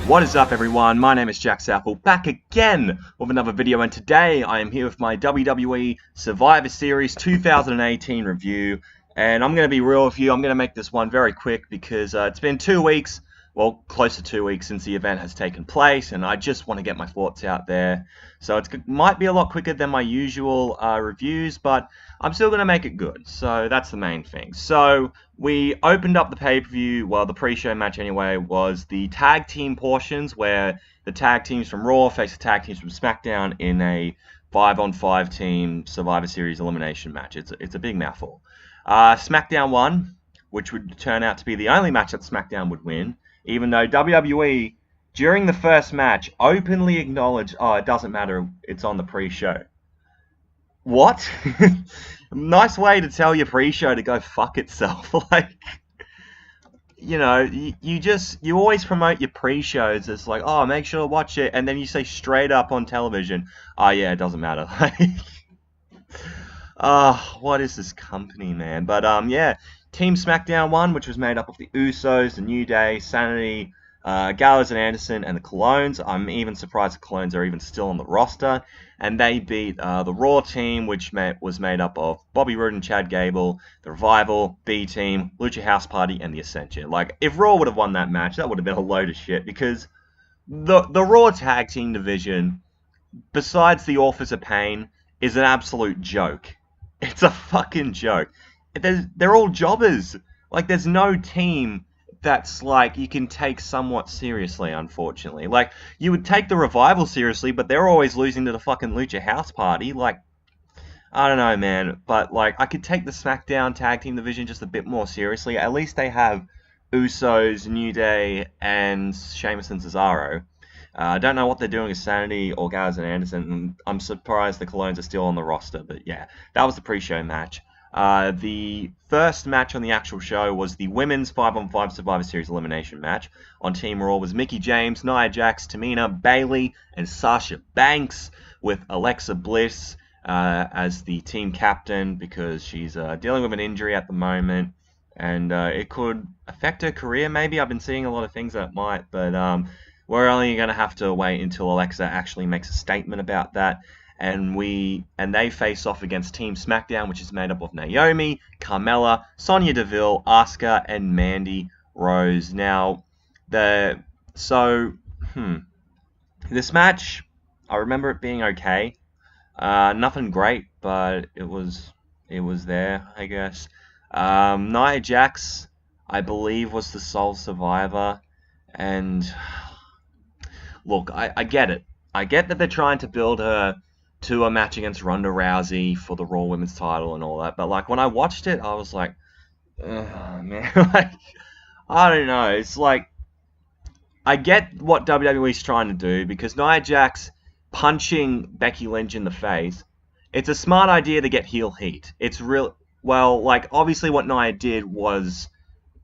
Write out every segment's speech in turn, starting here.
What is up, everyone? My name is Jack Sapple, back again with another video, and today I am here with my WWE Survivor Series 2018 review. And I'm going to be real with you, I'm going to make this one very quick because it's been 2 weeks, well, close to 2 weeks since the event has taken place, and I just want to get my thoughts out there. So it might be a lot quicker than my usual reviews, but I'm still going to make it good, so that's the main thing. So we opened up the pay-per-view, well, the pre-show match anyway, was the tag team portions where the tag teams from Raw face the tag teams from SmackDown in a 5-on-5 team Survivor Series elimination match. It's a big mouthful. SmackDown won, which would turn out to be the only match that SmackDown would win, even though WWE, during the first match, openly acknowledged, oh, it doesn't matter, it's on the pre-show. What? Nice way to tell your pre-show to go fuck itself. Like, you know, you always promote your pre-shows as like, oh, make sure to watch it, and then you say straight up on television, oh yeah, it doesn't matter. What is this company, man? But yeah, Team SmackDown won, which was made up of the Usos, the New Day, Sanity, Gallows and Anderson, and the Colóns. I'm even surprised the Colóns are even still on the roster. And they beat the Raw team, which was made up of Bobby Roode and Chad Gable, the Revival, B Team, Lucha House Party, and the Ascension. Like, if Raw would have won that match, that would have been a load of shit, because the Raw tag team division, besides the Authors of Pain, is an absolute joke. It's a fucking joke. They're all jobbers. Like, there's no team that's like you can take somewhat seriously, unfortunately. Like, you would take the Revival seriously, but they're always losing to the fucking Lucha House Party. Like, I don't know, man. But, like, I could take the SmackDown tag team division just a bit more seriously. At least they have Usos, New Day, and Sheamus and Cesaro. I don't know what they're doing with Sanity or Gallows and Anderson, and I'm surprised the Colóns are still on the roster. But yeah, that was the pre-show match. The first match on the actual show was the women's 5-on-5 Survivor Series elimination match. On Team Raw was Mickie James, Nia Jax, Tamina, Bayley, and Sasha Banks, with Alexa Bliss as the team captain because she's dealing with an injury at the moment, and it could affect her career maybe. I've been seeing a lot of things that might, but we're only going to have to wait until Alexa actually makes a statement about that. And they face off against Team SmackDown, which is made up of Naomi, Carmella, Sonya Deville, Asuka, and Mandy Rose. Now, this match, I remember it being okay. Nothing great, but it was there, I guess. Nia Jax, I believe, was the sole survivor, and look, I get it. I get that they're trying to build her to a match against Ronda Rousey for the Raw Women's title and all that. But, like, when I watched it, I was like, man, like, I don't know. It's like, I get what WWE's trying to do, because Nia Jax punching Becky Lynch in the face, it's a smart idea to get heel heat. It's real, well, like, obviously what Nia did was,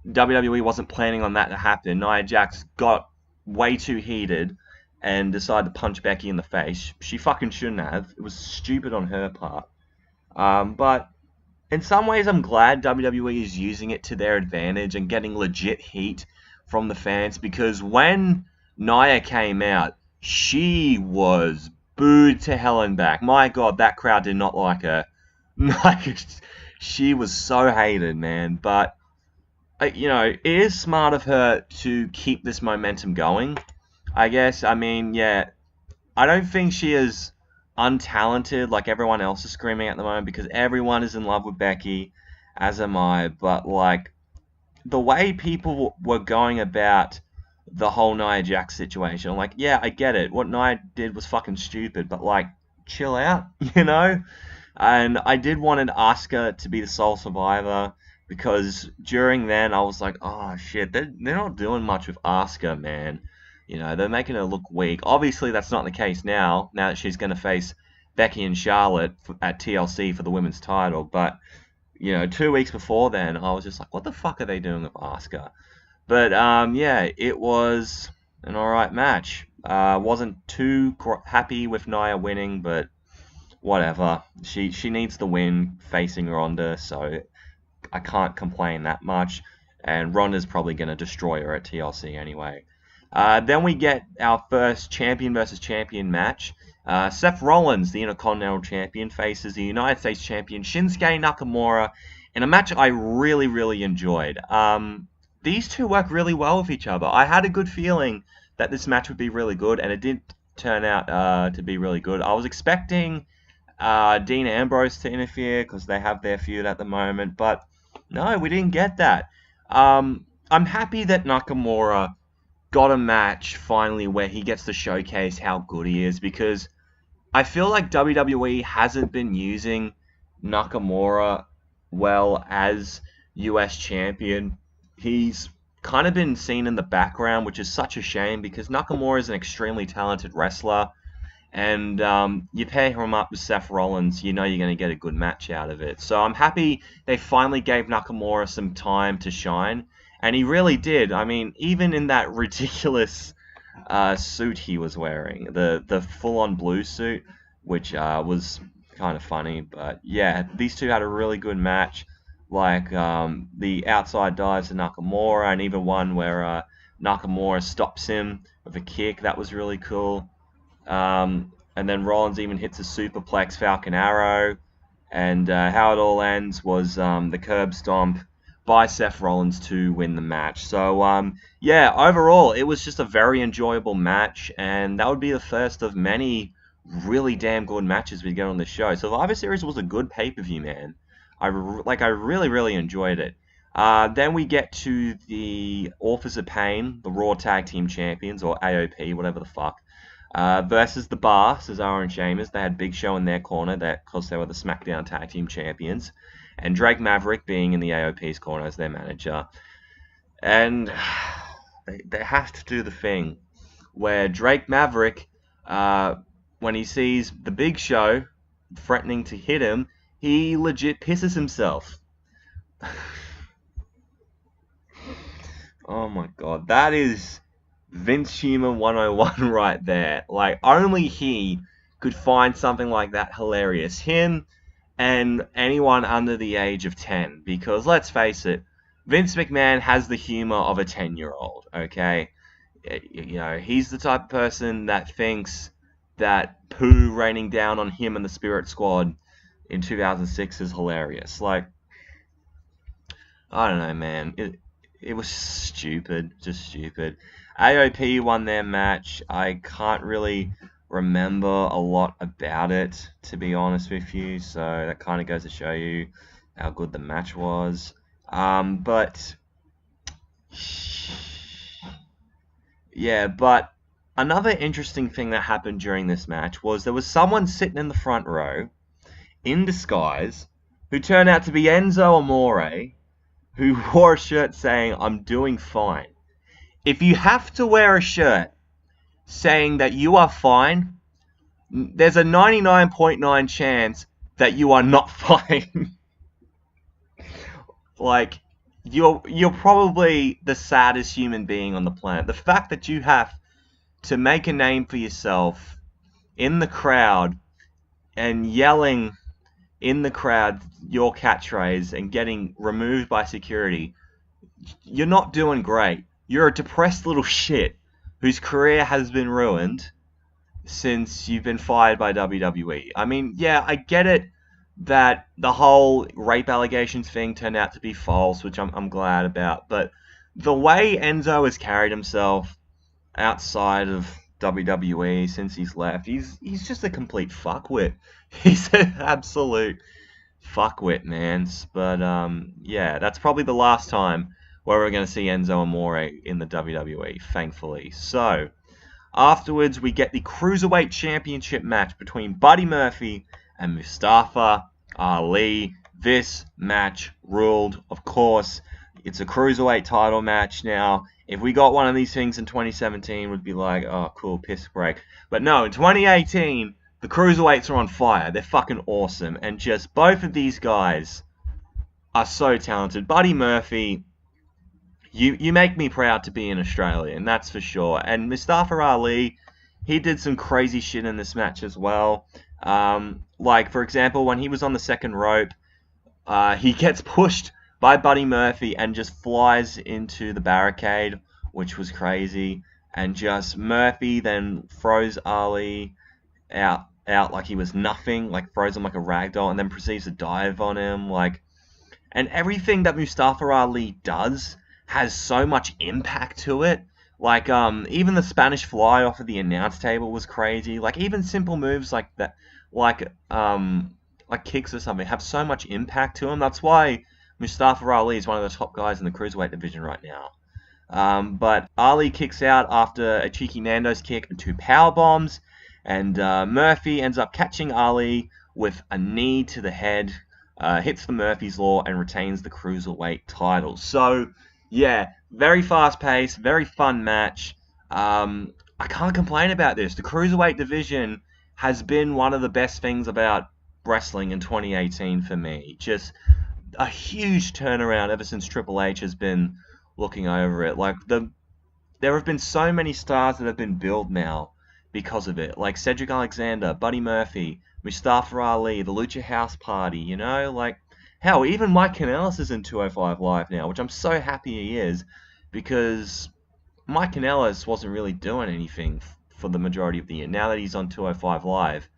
WWE wasn't planning on that to happen. Nia Jax got way too heated and decided to punch Becky in the face. She fucking shouldn't have. It was stupid on her part. But in some ways, I'm glad WWE is using it to their advantage and getting legit heat from the fans, because when Nia came out, she was booed to hell and back. My God, that crowd did not like her. Like, she was so hated, man. But, you know, it is smart of her to keep this momentum going, I guess. I mean, yeah, I don't think she is untalented like everyone else is screaming at the moment, because everyone is in love with Becky, as am I. But, like, the way people were going about the whole Nia Jax situation, I'm like, yeah, I get it. What Nia did was fucking stupid, but, like, chill out, you know? And I did want Asuka to be the sole survivor, because during then I was like, oh shit, they're not doing much with Asuka, man. You know, they're making her look weak. Obviously, that's not the case now that she's going to face Becky and Charlotte at TLC for the women's title. But, you know, 2 weeks before then, I was just like, what the fuck are they doing with Asuka? But, yeah, it was an alright match. Wasn't too happy with Nia winning, but whatever. She needs the win facing Ronda, so I can't complain that much. And Ronda's probably going to destroy her at TLC anyway. Then we get our first champion versus champion match. Seth Rollins, the Intercontinental Champion, faces the United States Champion Shinsuke Nakamura in a match I really, really enjoyed. These two work really well with each other. I had a good feeling that this match would be really good, and it did turn out to be really good. I was expecting Dean Ambrose to interfere because they have their feud at the moment, but no, we didn't get that. I'm happy that Nakamura got a match finally where he gets to showcase how good he is, because I feel like WWE hasn't been using Nakamura well as US champion. He's kind of been seen in the background, which is such a shame because Nakamura is an extremely talented wrestler. And you pair him up with Seth Rollins, you know you're going to get a good match out of it. So I'm happy they finally gave Nakamura some time to shine. And he really did. I mean, even in that ridiculous suit he was wearing, the full-on blue suit, which was kind of funny. But yeah, these two had a really good match. Like the outside dives to Nakamura, and even one where Nakamura stops him with a kick. That was really cool. And then Rollins even hits a superplex Falcon Arrow. And how it all ends was the curb stomp by Seth Rollins to win the match. So, yeah, overall, it was just a very enjoyable match. And that would be the first of many really damn good matches we get on the show. Survivor Series was a good pay-per-view, man. I really, really enjoyed it. Then we get to the Authors of Pain, the Raw Tag Team Champions, or AOP, whatever the fuck. Versus the Bar, Cesaro and Sheamus. They had Big Show in their corner, because they were the SmackDown Tag Team Champions. And Drake Maverick being in the AOP's corner as their manager. And they have to do the thing where Drake Maverick, when he sees the Big Show threatening to hit him, he legit pisses himself. Oh my god, that is Vince Humor 101 right there. Like, only he could find something like that hilarious. Him and anyone under the age of 10. Because, let's face it, Vince McMahon has the humor of a 10-year-old, okay? You know, he's the type of person that thinks that poo raining down on him and the Spirit Squad in 2006 is hilarious. Like, I don't know, man. It was stupid, just stupid. AOP won their match. I can't really remember a lot about it, to be honest with you. So that kind of goes to show you how good the match was. But yeah, but another interesting thing that happened during this match was there was someone sitting in the front row in disguise who turned out to be Enzo Amore, who wore a shirt saying, "I'm doing fine." If you have to wear a shirt saying that you are fine, there's a 99.9 chance that you are not fine. Like, you're probably the saddest human being on the planet. The fact that you have to make a name for yourself in the crowd and yelling in the crowd your catchphrase and getting removed by security, you're not doing great. You're a depressed little shit whose career has been ruined since you've been fired by WWE. I mean, yeah, I get it that the whole rape allegations thing turned out to be false, which I'm glad about, but the way Enzo has carried himself outside of WWE since he's left, he's just a complete fuckwit. He's an absolute fuckwit, man. But yeah, that's probably the last time where we're going to see Enzo Amore in the WWE, thankfully. So, afterwards, we get the Cruiserweight Championship match between Buddy Murphy and Mustafa Ali. This match ruled, of course. It's a Cruiserweight title match now. If we got one of these things in 2017, we'd be like, oh, cool, piss break. But no, in 2018, the Cruiserweights are on fire. They're fucking awesome. And just both of these guys are so talented. Buddy Murphy, you make me proud to be an Australian, that's for sure. And Mustafa Ali, he did some crazy shit in this match as well. Like, for example, when he was on the second rope, he gets pushed by Buddy Murphy and just flies into the barricade, which was crazy. and just Murphy then throws Ali out like he was nothing, like throws him like a ragdoll, and then proceeds to dive on him, like. And everything that Mustafa Ali does has so much impact to it. Like, even the Spanish fly off of the announce table was crazy. Like, even simple moves like that, like, like kicks or something, have so much impact to them. That's why Mustafa Ali is one of the top guys in the Cruiserweight division right now. But Ali kicks out after a cheeky Nando's kick and 2 power bombs, and Murphy ends up catching Ali with a knee to the head, hits the Murphy's Law, and retains the Cruiserweight title. So, yeah, very fast-paced, very fun match. I can't complain about this. The Cruiserweight division has been one of the best things about wrestling in 2018 for me. Just a huge turnaround ever since Triple H has been looking over it. Like there have been so many stars that have been built now because of it. Like Cedric Alexander, Buddy Murphy, Mustafa Ali, the Lucha House Party. You know, like hell, even Mike Kanellis is in 205 Live now, which I'm so happy he is, because Mike Kanellis wasn't really doing anything for the majority of the year. Now that he's on 205 Live,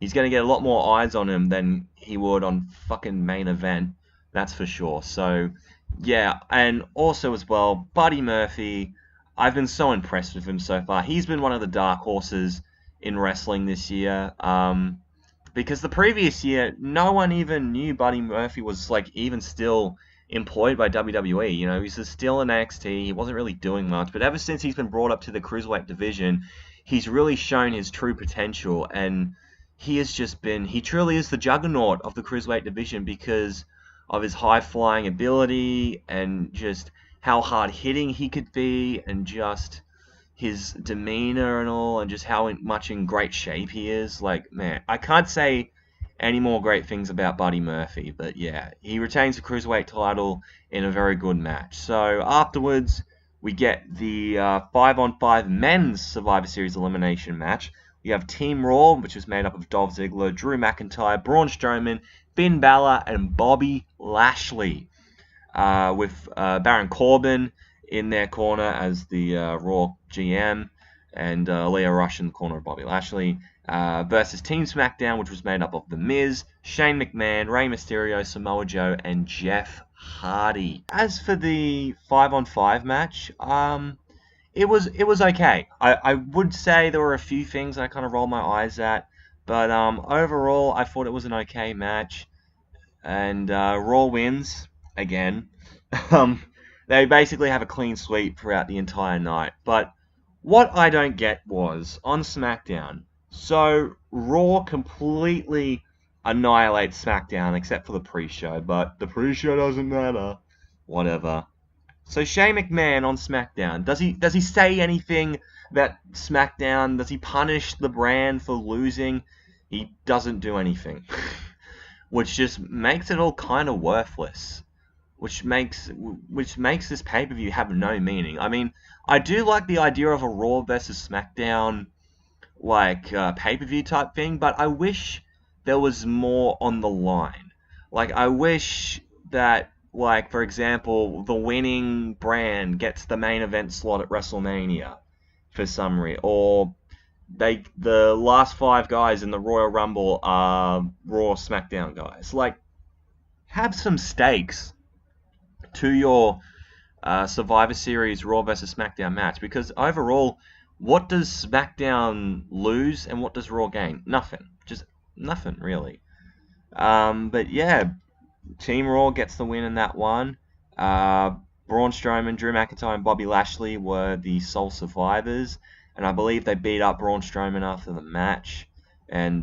he's going to get a lot more eyes on him than he would on fucking Main Event. That's for sure. So, yeah, and also as well, Buddy Murphy, I've been so impressed with him so far. He's been one of the dark horses in wrestling this year. Because the previous year, no one even knew Buddy Murphy was like even still employed by WWE. You know, he's still in NXT. He wasn't really doing much, but ever since he's been brought up to the Cruiserweight division, he's really shown his true potential, and he truly is the juggernaut of the Cruiserweight division because of his high-flying ability and just how hard-hitting he could be and just his demeanor and all, and just how much in great shape he is. Like, man, I can't say any more great things about Buddy Murphy, but yeah, he retains the Cruiserweight title in a very good match. So afterwards, we get the 5-on-5 men's Survivor Series elimination match. We have Team Raw, which is made up of Dolph Ziggler, Drew McIntyre, Braun Strowman, Finn Balor, and Bobby Lashley, with Baron Corbin in their corner as the Raw GM, and Leo Rush in the corner of Bobby Lashley, versus Team SmackDown, which was made up of The Miz, Shane McMahon, Rey Mysterio, Samoa Joe, and Jeff Hardy. As for the 5-on-5 match, it was okay. I would say there were a few things I kind of rolled my eyes at, but overall I thought it was an okay match, and Raw wins again. They basically have a clean sweep throughout the entire night. But what I don't get was, on SmackDown, so Raw completely annihilates SmackDown except for the pre-show, but the pre-show doesn't matter. Whatever. So Shane McMahon on SmackDown, does he say anything that SmackDown, does he punish the brand for losing? He doesn't do anything. Which just makes it all kind of worthless. Which makes this pay-per-view have no meaning. I mean, I do like the idea of a Raw versus SmackDown like pay-per-view type thing, but I wish there was more on the line. Like, I wish that, like, for example, the winning brand gets the main event slot at WrestleMania for some reason, or the last 5 guys in the Royal Rumble are Raw SmackDown guys. Like, have some stakes to your Survivor Series Raw versus SmackDown match, because overall, what does SmackDown lose and what does Raw gain? Nothing. Just nothing, really. But yeah, Team Raw gets the win in that one. Braun Strowman, Drew McIntyre, and Bobby Lashley were the sole survivors, and I believe they beat up Braun Strowman after the match, and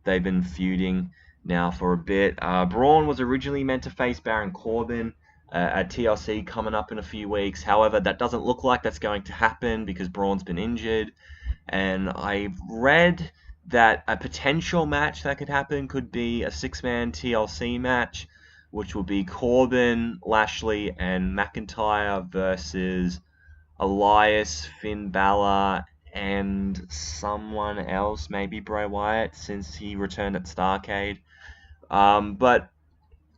they've been feuding now for a bit. Braun was originally meant to face Baron Corbin at TLC coming up in a few weeks. However, that doesn't look like that's going to happen because Braun's been injured. And I've read that a potential match that could happen could be a 6-man TLC match, which will be Corbin, Lashley, and McIntyre versus Elias, Finn Balor, and someone else, maybe Bray Wyatt, since he returned at Starrcade. But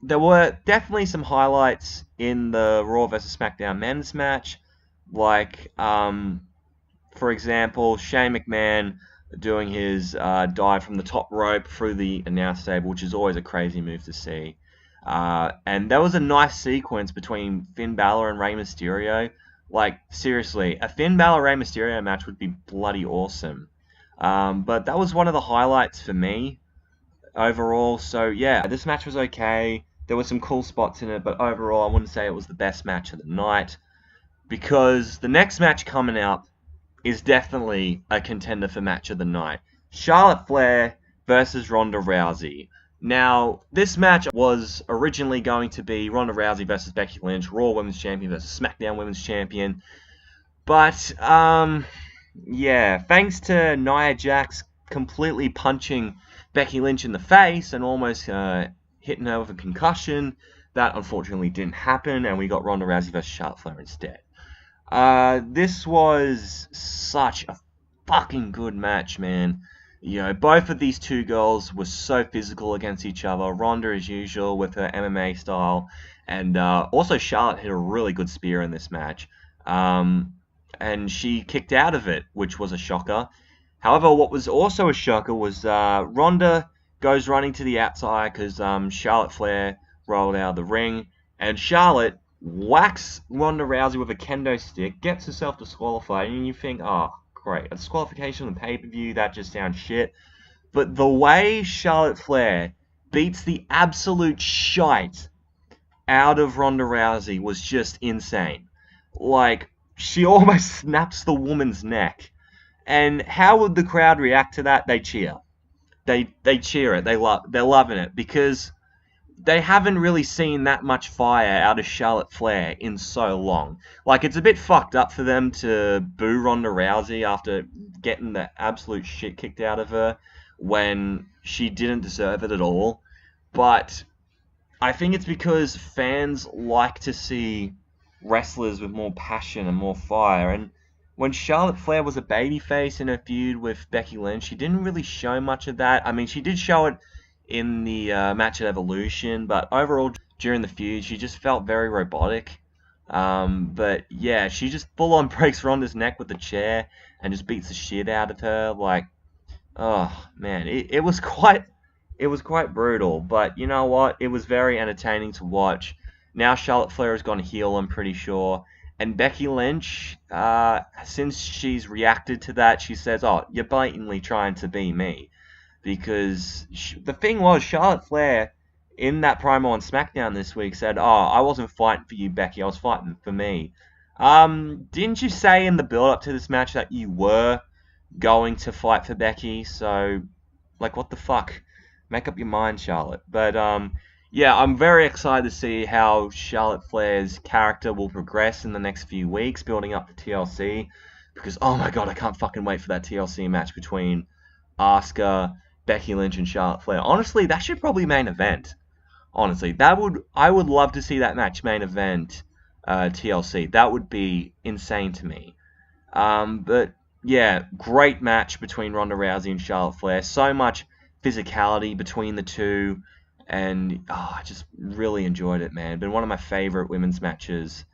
there were definitely some highlights in the Raw vs. SmackDown men's match, like for example, Shane McMahon doing his dive from the top rope through the announce table, which is always a crazy move to see. And there was a nice sequence between Finn Balor and Rey Mysterio. Like, seriously, a Finn Balor-Rey Mysterio match would be bloody awesome. But that was one of the highlights for me overall. So, yeah, this match was okay. There were some cool spots in it, but overall, I wouldn't say it was the best match of the night. Because the next match coming out is definitely a contender for match of the night. Charlotte Flair versus Ronda Rousey. Now, this match was originally going to be Ronda Rousey versus Becky Lynch, Raw Women's Champion versus SmackDown Women's Champion. But, yeah, thanks to Nia Jax completely punching Becky Lynch in the face and almost hitting her with a concussion, that unfortunately didn't happen, and we got Ronda Rousey versus Charlotte Flair instead. This was such a fucking good match, man. You know, both of these two girls were so physical against each other. Ronda, as usual, with her MMA style. And also Charlotte hit a really good spear in this match. And she kicked out of it, which was a shocker. However, what was also a shocker was Ronda goes running to the outside because Charlotte Flair rolled out of the ring. And Charlotte whacks Ronda Rousey with a kendo stick, gets herself disqualified, and you think, oh, great, a disqualification on the pay-per-view, that just sounds shit. But the way Charlotte Flair beats the absolute shite out of Ronda Rousey was just insane. Like, she almost snaps the woman's neck. And how would the crowd react to that? They cheer. They cheer it. They're loving it because they haven't really seen that much fire out of Charlotte Flair in so long. Like, it's a bit fucked up for them to boo Ronda Rousey after getting the absolute shit kicked out of her when she didn't deserve it at all. But I think it's because fans like to see wrestlers with more passion and more fire. And when Charlotte Flair was a babyface in her feud with Becky Lynch, she didn't really show much of that. I mean, she did show it in the match at Evolution, but overall during the feud she just felt very robotic. But yeah, she just full on breaks Ronda's neck with the chair and just beats the shit out of her. Like, oh man, it was quite brutal. But you know what? It was very entertaining to watch. Now Charlotte Flair has gone heel, I'm pretty sure. And Becky Lynch, since she's reacted to that, she says, "Oh, you're blatantly trying to be me." Because the thing was, Charlotte Flair, in that promo on SmackDown this week, said, "Oh, I wasn't fighting for you, Becky. I was fighting for me." Didn't you say in the build-up to this match that you were going to fight for Becky? So, like, what the fuck? Make up your mind, Charlotte. But, yeah, I'm very excited to see how Charlotte Flair's character will progress in the next few weeks, building up the TLC. Because, oh my god, I can't fucking wait for that TLC match between Asuka, Becky Lynch, and Charlotte Flair. Honestly, that should probably main event. Honestly, I would love to see that match main event TLC. That would be insane to me. But yeah, great match between Ronda Rousey and Charlotte Flair. So much physicality between the two, and I just really enjoyed it, man. Been one of my favorite women's matches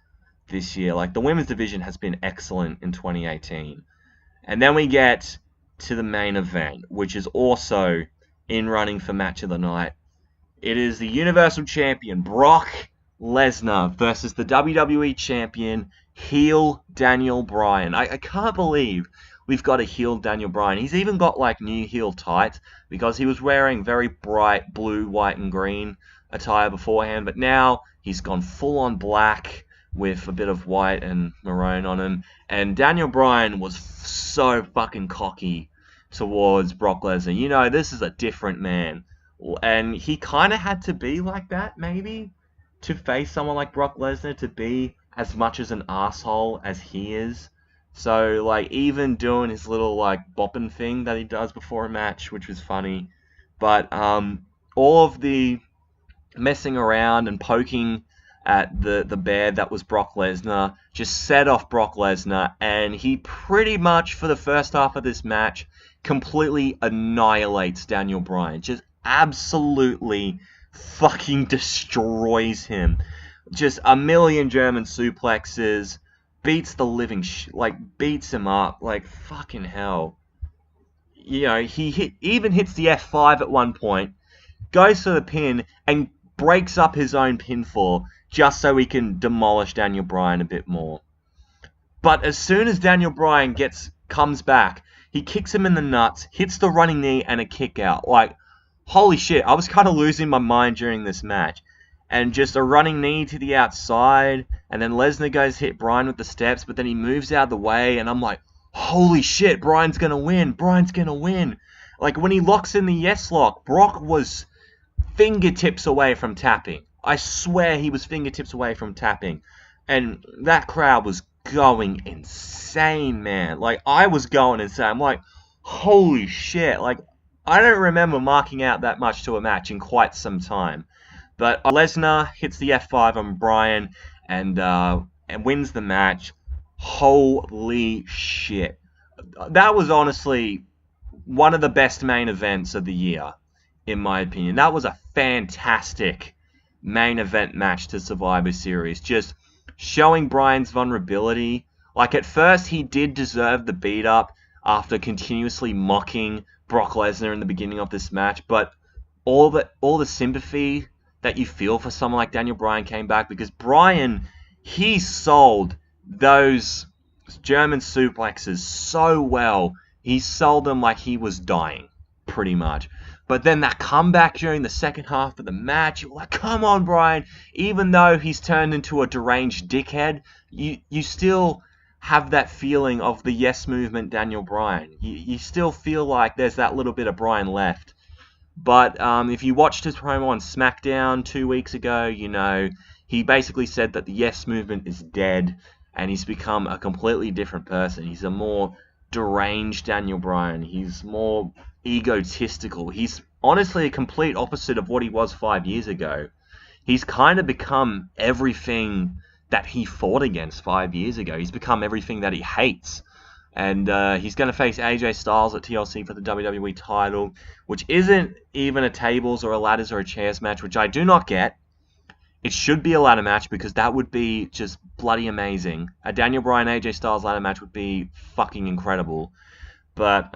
this year. Like, the women's division has been excellent in 2018. And then we get to the main event, which is also in running for match of the night. It is the Universal Champion Brock Lesnar versus the WWE Champion heel Daniel Bryan. I can't believe we've got a heel Daniel Bryan. He's even got like new heel tights because he was wearing very bright blue, white, and green attire beforehand, but now he's gone full on black with a bit of white and maroon on him. And Daniel Bryan was so fucking cocky towards Brock Lesnar. You know, this is a different man. And he kind of had to be like that, maybe, to face someone like Brock Lesnar, to be as much as an asshole as he is. So, like, even doing his little, like, bopping thing that he does before a match, which was funny. But all of the messing around and poking at the bear that was Brock Lesnar just set off Brock Lesnar, and he pretty much, for the first half of this match, completely annihilates Daniel Bryan. Just absolutely fucking destroys him. Just a million German suplexes, beats the living beats him up, like, fucking hell. You know, even hits the F5 at one point, goes for the pin, and breaks up his own pinfall just so he can demolish Daniel Bryan a bit more. But as soon as Daniel Bryan comes back, he kicks him in the nuts, hits the running knee, and a kick out. Like, holy shit, I was kind of losing my mind during this match. And just a running knee to the outside, and then Lesnar goes hit Bryan with the steps, but then he moves out of the way, and I'm like, holy shit, Bryan's gonna win, Bryan's gonna win. Like, when he locks in the yes lock, Brock was fingertips away from tapping. I swear he was fingertips away from tapping. And that crowd was going insane, man. Like, I was going insane. I'm like, holy shit. Like, I don't remember marking out that much to a match in quite some time. But Lesnar hits the F5 on Bryan and wins the match. Holy shit. That was honestly one of the best main events of the year, in my opinion. That was a fantastic main event match to Survivor Series. Just showing Bryan's vulnerability. Like, at first, he did deserve the beat up after continuously mocking Brock Lesnar in the beginning of this match. But all the sympathy that you feel for someone like Daniel Bryan came back, because Bryan, he sold those German suplexes so well. He sold them like he was dying, pretty much. But then that comeback during the second half of the match, you're like, come on, Bryan. Even though he's turned into a deranged dickhead, you still have that feeling of the yes movement Daniel Bryan. You still feel like there's that little bit of Bryan left. But if you watched his promo on SmackDown 2 weeks ago, you know, he basically said that the yes movement is dead, and he's become a completely different person. He's a more deranged Daniel Bryan. He's more egotistical. He's honestly a complete opposite of what he was 5 years ago. He's kind of become everything that he fought against 5 years ago. He's become everything that he hates. And he's going to face AJ Styles at TLC for the WWE title, which isn't even a tables or a ladders or a chairs match, which I do not get. It should be a ladder match, because that would be just bloody amazing. A Daniel Bryan AJ Styles ladder match would be fucking incredible. But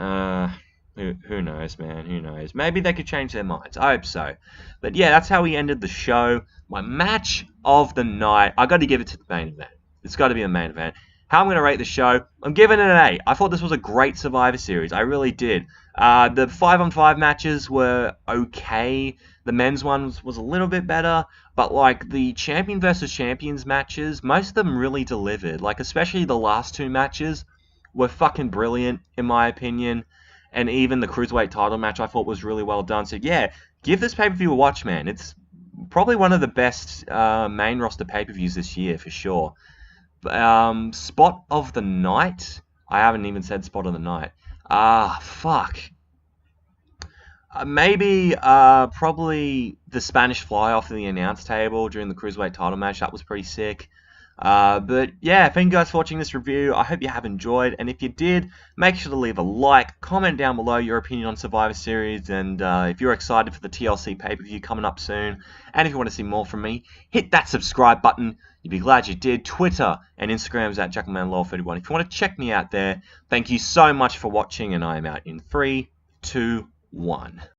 who knows, man? Who knows? Maybe they could change their minds. I hope so. But yeah, that's how we ended the show. My match of the night, I got to give it to the main event. It's got to be the main event. How I'm going to rate the show, I'm giving it an 8. I thought this was a great Survivor Series. I really did. The 5-on-5 matches were okay. The men's one was a little bit better. But, like, the champion versus champions matches, most of them really delivered. Like, especially the last 2 matches were fucking brilliant, in my opinion. And even the Cruiserweight title match I thought was really well done. So, yeah, give this pay-per-view a watch, man. It's probably one of the best main roster pay-per-views this year, for sure. Spot of the night? I haven't even said spot of the night. Fuck. Maybe, probably the Spanish fly off of the announce table during the Cruiserweight title match. That was pretty sick. But yeah, thank you guys for watching this review. I hope you have enjoyed. And if you did, make sure to leave a like, comment down below your opinion on Survivor Series. And if you're excited for the TLC pay-per-view coming up soon, and if you want to see more from me, hit that subscribe button. You'd be glad you did. Twitter and Instagram is at JackmanLaw31. If you want to check me out there, thank you so much for watching, and I am out in 3, 2, 1.